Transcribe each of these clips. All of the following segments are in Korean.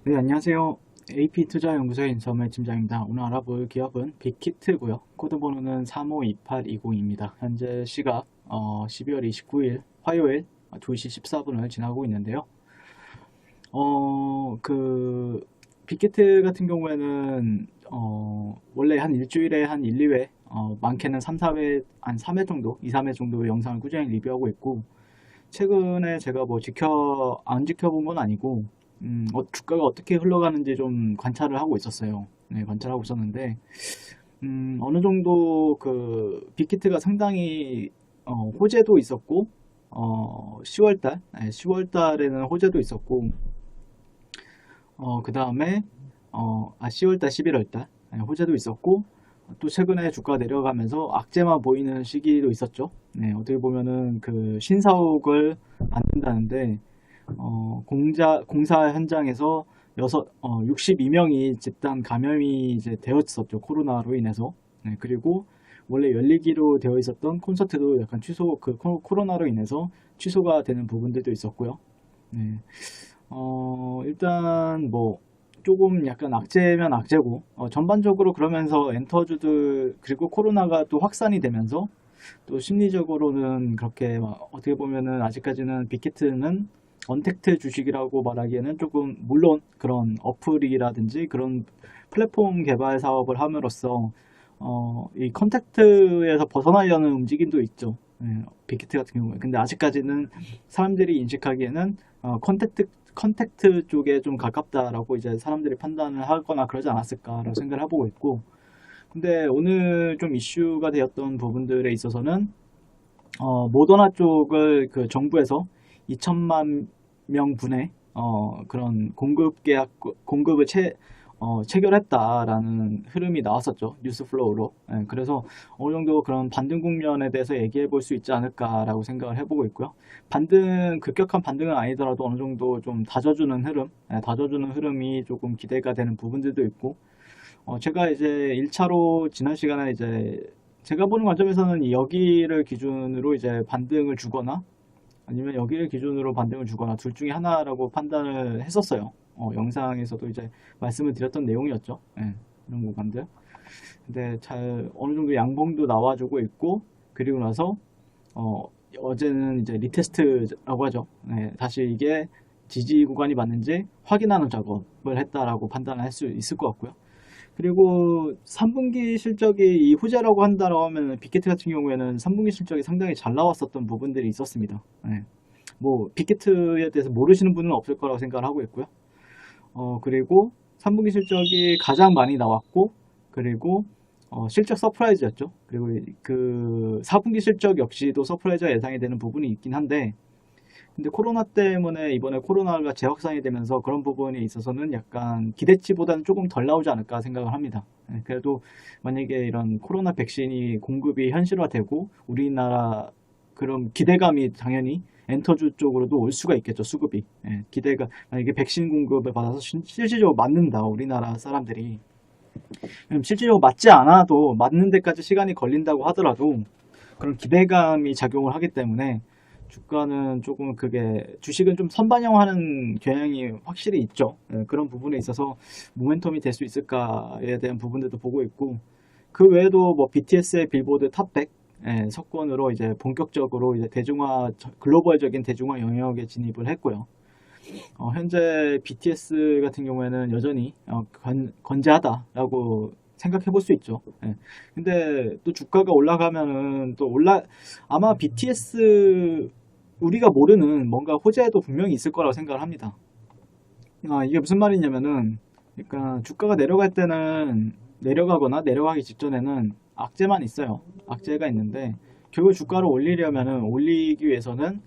네, 안녕하세요. AP투자연구소의 인서mer 팀장입니다. 오늘 알아볼 기업은 빅히트고요. 코드번호는 352820입니다. 현재 시각 12월 29일 화요일 2시 14분을 지나고 있는데요. 빅히트 같은 경우에는 원래 한 일주일에 한 1, 2회, 많게는 3, 4회, 한 3회 정도, 2, 3회 정도의 영상을 꾸준히 리뷰하고 있고, 최근에 제가 뭐 안 지켜본 건 아니고, 주가가 어떻게 흘러가는지 좀 관찰을 하고 있었어요. 네, 관찰하고 있었는데, 어느 정도 빅히트가 상당히, 호재도 있었고, 10월달, 10월달에는 호재도 있었고, 그 다음에, 10월달, 11월달, 호재도 있었고, 또 최근에 주가 내려가면서 악재만 보이는 시기도 있었죠. 네, 어떻게 보면은 신사옥을 만든다는데, 공사 현장에서 62명이 집단 감염이 이제 되었었죠. 코로나로 인해서. 네, 그리고 원래 열리기로 되어 있었던 콘서트도 약간 코로나로 인해서 취소가 되는 부분들도 있었고요. 네. 일단 뭐 조금 약간 악재면 악재고, 전반적으로 그러면서 엔터주들, 그리고 코로나가 또 확산이 되면서 또 심리적으로는 그렇게 막 어떻게 보면은 아직까지는 빅히트는 언택트 주식이라고 말하기에는 조금, 물론 그런 어플이라든지 그런 플랫폼 개발 사업을 함으로써 이 컨택트에서 벗어나려는 움직임도 있죠. 빅히트 같은 경우에. 근데 아직까지는 사람들이 인식하기에는 컨택트 쪽에 좀 가깝다라고 이제 사람들이 판단을 하거나 그러지 않았을까라고 생각을 해보고 있고, 근데 오늘 좀 이슈가 되었던 부분들에 있어서는 모더나 쪽을 정부에서 2천만 명분의 그런 공급을 체결했다라는 흐름이 나왔었죠. 뉴스 플로우로. 예, 그래서 어느 정도 그런 반등 국면에 대해서 얘기해 볼 수 있지 않을까라고 생각을 해보고 있고요. 급격한 반등은 아니더라도 어느 정도 좀 다져주는 다져주는 흐름이 조금 기대가 되는 부분들도 있고, 제가 이제 1차로 지난 시간에 이제 제가 보는 관점에서는 여기를 기준으로 이제 반등을 주거나 아니면 여기를 기준으로 반등을 주거나 둘 중에 하나라고 판단을 했었어요. 영상에서도 이제 말씀을 드렸던 내용이었죠. 예, 이런 구간들. 근데 잘 어느 정도 양봉도 나와주고 있고, 그리고 나서 어제는 이제 리테스트라고 하죠. 예, 다시 이게 지지 구간이 맞는지 확인하는 작업을 했다라고 판단을 할 수 있을 것 같고요. 그리고 3분기 실적이 이 후자라고 한다라고 하면 빅히트 같은 경우에는 3분기 실적이 상당히 잘 나왔었던 부분들이 있었습니다. 네. 뭐 빅히트에 대해서 모르시는 분은 없을 거라고 생각을 하고 있고요. 그리고 3분기 실적이 가장 많이 나왔고, 그리고 실적 서프라이즈였죠. 그리고 4분기 실적 역시도 서프라이즈가 예상이 되는 부분이 있긴 한데, 근데 코로나 때문에 이번에 코로나가 재확산이 되면서 그런 부분에 있어서는 약간 기대치보다는 조금 덜 나오지 않을까 생각을 합니다. 그래도 만약에 이런 코로나 백신이 공급이 현실화되고 우리나라 그런 기대감이 당연히 엔터주 쪽으로도 올 수가 있겠죠, 수급이. 기대가, 만약에 백신 공급을 받아서 실질적으로 맞는다, 우리나라 사람들이. 실질적으로 맞지 않아도 맞는 데까지 시간이 걸린다고 하더라도 그런 기대감이 작용을 하기 때문에 주가는 조금 주식은 좀 선반영하는 경향이 확실히 있죠. 그런 부분에 있어서 모멘텀이 될 수 있을까에 대한 부분들도 보고 있고, 그 외에도 뭐 BTS의 빌보드 탑100 석권으로 이제 본격적으로 이제 글로벌적인 대중화 영역에 진입을 했고요. 현재 BTS 같은 경우에는 여전히 건재하다라고 생각해 볼 수 있죠. 근데 또 주가가 올라가면은 아마 BTS 우리가 모르는 뭔가 호재도 분명히 있을 거라고 생각을 합니다. 이게 무슨 말이냐면은, 그러니까 주가가 내려갈 때는 내려가거나 내려가기 직전에는 악재만 있어요. 악재가 있는데 결국 주가를 올리기 위해서는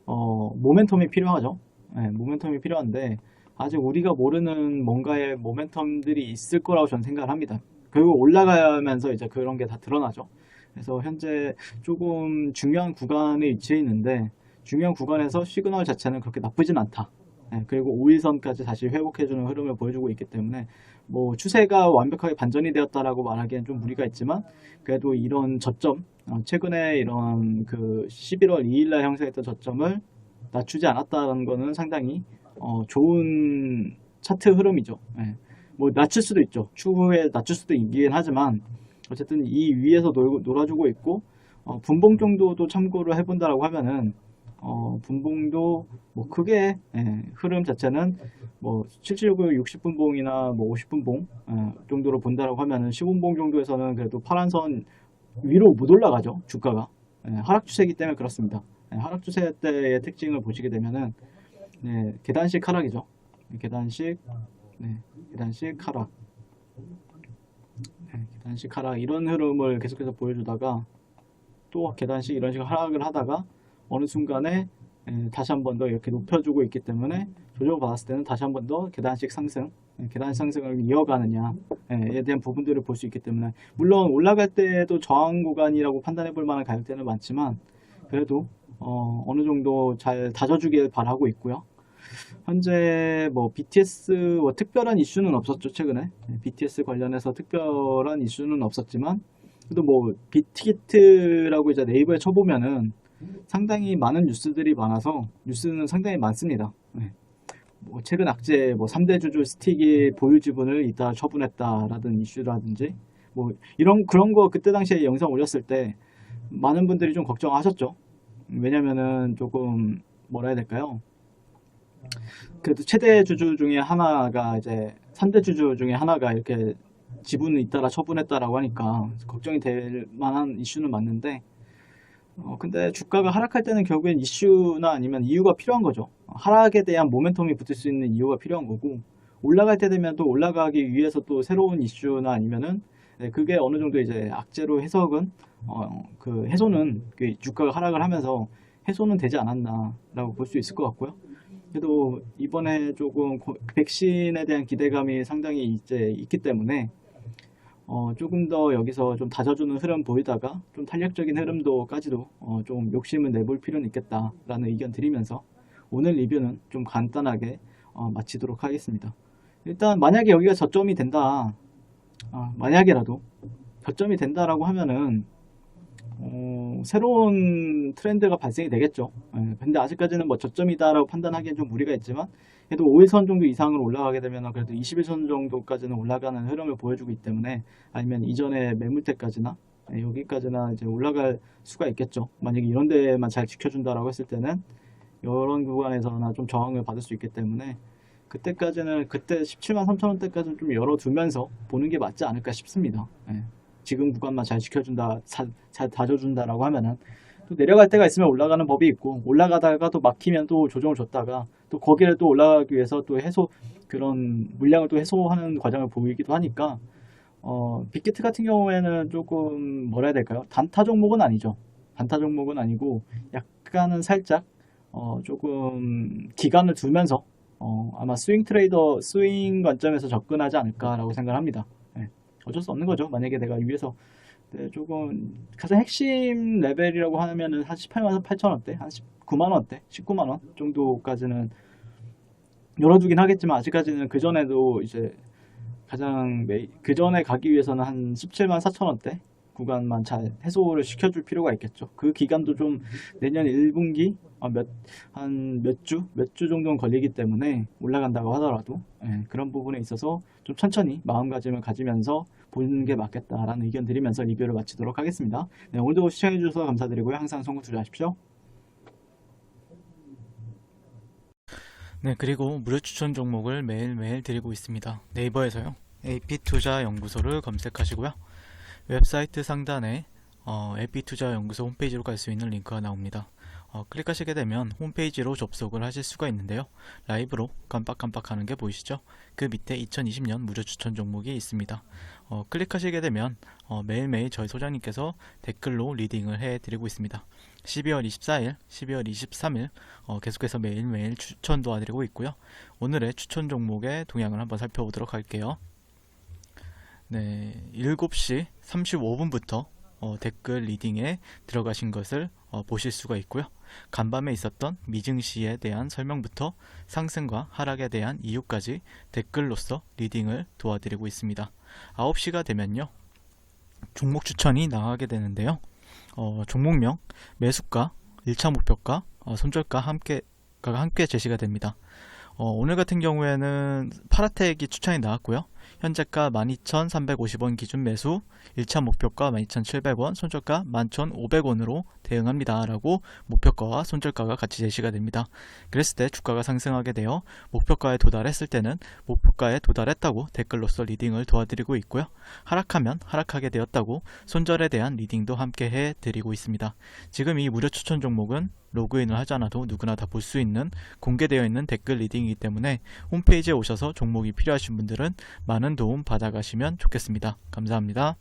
모멘텀이 필요하죠. 모멘텀이 필요한데 아직 우리가 모르는 뭔가의 모멘텀들이 있을 거라고 저는 생각을 합니다. 결국 올라가면서 이제 그런 게 다 드러나죠. 그래서 현재 조금 중요한 구간에 위치해 있는데 중요한 구간에서 시그널 자체는 그렇게 나쁘진 않다. 그리고 5일선까지 다시 회복해주는 흐름을 보여주고 있기 때문에 뭐 추세가 완벽하게 반전이 되었다라고 말하기엔 좀 무리가 있지만, 그래도 이런 저점, 최근에 이런 11월 2일날 형성했던 저점을 낮추지 않았다는 거는 상당히 좋은 차트 흐름이죠. 예. 뭐 낮출 수도 있죠. 추후에 낮출 수도 있긴 하지만 어쨌든 이 위에서 놀아주고 있고 분봉 정도도 참고를 해본다라고 하면은 분봉도 뭐 크게 흐름 자체는 뭐 7769 60분봉이나 뭐 50분봉 정도로 본다라고 하면은 15분봉 정도에서는 그래도 파란 선 위로 못 올라가죠. 주가가 하락 추세이기 때문에 그렇습니다. 하락 추세 때의 특징을 보시게 되면은 계단식 하락이죠. 계단식 계단식 하락 계단식 하락 이런 흐름을 계속해서 보여주다가 또 계단식 이런 식으로 하락을 하다가 어느 순간에 다시 한 번 더 이렇게 높여주고 있기 때문에 조정을 받았을 때는 다시 한 번 더 계단식 상승, 계단식 상승을 이어가느냐에 대한 부분들을 볼 수 있기 때문에 물론 올라갈 때도 저항 구간이라고 판단해 볼 만한 가격대는 많지만 그래도 어느 정도 잘 다져주길 바라고 있고요. 현재 뭐 BTS 특별한 이슈는 없었죠. 최근에 BTS 관련해서 특별한 이슈는 없었지만 그래도 뭐 빅히트라고 이제 네이버에 쳐보면은 상당히 많은 뉴스들이 많아서 뉴스는 상당히 많습니다. 뭐 최근 악재 뭐 3대 주주 스틱이 보유 지분을 이따 처분했다라든 이슈라든지 뭐 이런 그런 거 그때 당시에 영상 올렸을 때 많은 분들이 좀 걱정하셨죠. 왜냐면은 조금 뭐라 해야 될까요? 그래도 최대 주주 중에 하나가 이제 3대 주주 중에 하나가 이렇게 지분을 잇따라 처분했다라고 하니까 걱정이 될 만한 이슈는 맞는데 근데 주가가 하락할 때는 결국엔 이슈나 아니면 이유가 필요한 거죠. 하락에 대한 모멘텀이 붙을 수 있는 이유가 필요한 거고 올라갈 때 되면 또 올라가기 위해서 또 새로운 이슈나 아니면은 그게 어느 정도 이제 악재로 해석은 그 해소는 그 주가가 하락을 하면서 해소는 되지 않았나라고 볼 수 있을 것 같고요. 그래도 이번에 조금 백신에 대한 기대감이 상당히 이제 있기 때문에 조금 더 여기서 좀 다져주는 흐름 보이다가 좀 탄력적인 흐름도까지도 좀 욕심을 내볼 필요는 있겠다라는 의견 드리면서 오늘 리뷰는 좀 간단하게 마치도록 하겠습니다. 일단 만약에 여기가 저점이 된다, 만약에라도 저점이 된다라고 하면은 새로운 트렌드가 발생이 되겠죠. 근데 아직까지는 뭐 저점이다라고 판단하기엔 좀 무리가 있지만 그래도 5일선 정도 이상으로 올라가게 되면 그래도 21선 정도까지는 올라가는 흐름을 보여주고 있기 때문에 아니면 이전에 매물대까지나 여기까지나 이제 올라갈 수가 있겠죠. 만약에 이런 데만 잘 지켜준다라고 했을 때는 이런 구간에서나 좀 저항을 받을 수 있기 때문에 그때까지는 그때 17만 3천 원대까지는 좀 열어두면서 보는 게 맞지 않을까 싶습니다. 지금 구간만 잘 지켜준다, 잘 다져준다라고 하면은 또 내려갈 때가 있으면 올라가는 법이 있고 올라가다가 또 막히면 또 조정을 줬다가 또 거기를 또 올라가기 위해서 또 그런 물량을 또 해소하는 과정을 보이기도 하니까 빅히트 같은 경우에는 조금 뭐라 해야 될까요? 단타 종목은 아니죠. 단타 종목은 아니고 약간은 살짝 조금 기간을 두면서 아마 스윙 관점에서 접근하지 않을까라고 생각합니다. 어쩔 수 없는 거죠. 만약에 내가 위에서 조금 가장 핵심 레벨이라고 하면은 한 18만 8천 원대, 한 19만 원대, 19만 원 정도까지는 열어두긴 하겠지만 아직까지는 그 전에도 이제 그 전에 가기 위해서는 한 17만 4천 원대 구간만 잘 해소를 시켜줄 필요가 있겠죠. 그 기간도 좀 내년 1분기 몇 주 정도는 걸리기 때문에 올라간다고 하더라도 그런 부분에 있어서 좀 천천히 마음가짐을 가지면서 보는 게 맞겠다라는 의견 드리면서 리뷰를 마치도록 하겠습니다. 오늘도 시청해 주셔서 감사드리고요. 항상 성공 투자하십시오. 그리고 무료 추천 종목을 매일매일 드리고 있습니다. 네이버에서요. AP투자연구소를 검색하시고요. 웹사이트 상단에 AP투자연구소 홈페이지로 갈 수 있는 링크가 나옵니다. 클릭하시게 되면 홈페이지로 접속을 하실 수가 있는데요. 라이브로 깜빡깜빡하는 게 보이시죠? 그 밑에 2020년 무료 추천 종목이 있습니다. 클릭하시게 되면 매일매일 저희 소장님께서 댓글로 리딩을 해드리고 있습니다. 12월 24일, 12월 23일 계속해서 매일매일 추천 도와드리고 있고요. 오늘의 추천 종목의 동향을 한번 살펴보도록 할게요. 7시 35분부터 댓글 리딩에 들어가신 것을 보실 수가 있고요. 간밤에 있었던 미증시에 대한 설명부터 상승과 하락에 대한 이유까지 댓글로서 리딩을 도와드리고 있습니다. 9시가 되면요. 종목 추천이 나가게 되는데요. 종목명, 매수가, 1차 목표가, 손절가 함께 제시가 됩니다. 오늘 같은 경우에는 파라텍이 추천이 나왔고요. 현재가 12,350원 기준 매수, 1차 목표가 12,700원, 손절가 11,500원으로 대응합니다 라고 목표가와 손절가가 같이 제시가 됩니다. 그랬을 때 주가가 상승하게 되어 목표가에 도달했을 때는 목표가에 도달했다고 댓글로서 리딩을 도와드리고 있고요. 하락하면 하락하게 되었다고 손절에 대한 리딩도 함께 해드리고 있습니다. 지금 이 무료 추천 종목은 로그인을 하지 않아도 누구나 다 볼 수 있는 공개되어 있는 댓글 리딩이기 때문에 홈페이지에 오셔서 종목이 필요하신 분들은 많은 도움 받아가시면 좋겠습니다. 감사합니다.